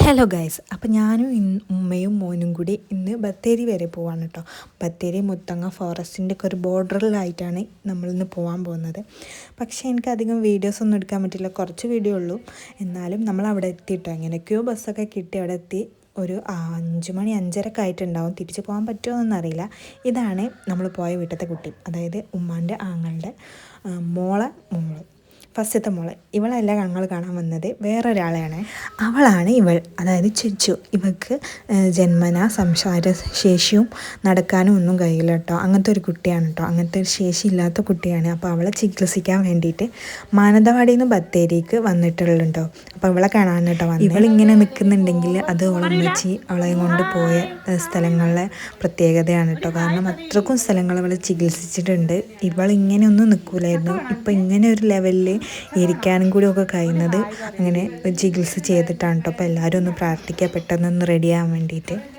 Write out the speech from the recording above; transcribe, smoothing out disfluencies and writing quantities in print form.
Hello guys, അപ്പോൾ ഞാനും ഉമ്മയും മോനും കൂടി ഇന്ന് ബത്തേരി വരെ പോവാണ് കേട്ടോ. ബത്തേരി മുത്തങ്ങ ഫോറസ്റ്റിൻ്റെ ഒക്കെ ഒരു ബോർഡറിലായിട്ടാണ് നമ്മളിന്ന് പോകാൻ പോകുന്നത്. പക്ഷേ എനിക്ക് അധികം വീഡിയോസ് ഒന്നും എടുക്കാൻ പറ്റില്ല, കുറച്ച് വീഡിയോ ഉള്ളൂ. എന്നാലും നമ്മൾ അവിടെ എത്തിയിട്ടോ, എങ്ങനെയൊക്കെയോ ബസ്സൊക്കെ കിട്ടി അവിടെ എത്തി. ഒരു 5 മണി 5:30 ആയിട്ടുണ്ടാവും. തിരിച്ച് പോകാൻ പറ്റുമോ എന്നറിയില്ല. ഇതാണ് നമ്മൾ പോയ വീട്ടിലത്തെ കുട്ടി, അതായത് ഉമ്മാൻ്റെ ആങ്ങളുടെ മോള്. ഫസ്റ്റത്തെ മോള് ഇവളല്ല ഞങ്ങൾ കാണാൻ വന്നത്, വേറൊരാളെയാണ്. അവളാണ് ഇവൾ, അതായത് ചെച്ചു. ഇവൾക്ക് ജന്മന സംസാര ശേഷിയും നടക്കാനും ഒന്നും കഴിയില്ല കേട്ടോ. അങ്ങനത്തെ ഒരു കുട്ടിയാണ് കേട്ടോ, അങ്ങനത്തെ ഒരു ശേഷി ഇല്ലാത്ത കുട്ടിയാണ്. അപ്പോൾ അവളെ ചികിത്സിക്കാൻ വേണ്ടിയിട്ട് മാനന്തവാടിയിൽ നിന്ന് ബത്തേരിക്ക് വന്നിട്ടുള്ളൂ. അപ്പോൾ ഇവളെ കാണാൻ കേട്ടോ വന്നത്. ഇവളിങ്ങനെ നിൽക്കുന്നുണ്ടെങ്കിൽ അത് ഉളമിച്ച് അവളെ കൊണ്ട് പോയ സ്ഥലങ്ങളിലെ പ്രത്യേകതയാണ് കേട്ടോ. കാരണം അത്രക്കും സ്ഥലങ്ങൾ അവൾ ചികിത്സിച്ചിട്ടുണ്ട്. ഇവളിങ്ങനെയൊന്നും നിൽക്കൂലായിരുന്നു. ഇപ്പം ഇങ്ങനെ ഒരു ലെവലിൽ ഇരിക്കാനും കൂടി ഒക്കെ കഴിയുന്നത് അങ്ങനെ ചികിത്സ ചെയ്തിട്ടാണ് കേട്ടോ. അപ്പോൾ എല്ലാവരും ഒന്ന് പ്രാർത്ഥിക്കുക പെട്ടെന്നൊന്ന് റെഡിയാകാൻ വേണ്ടിയിട്ട്.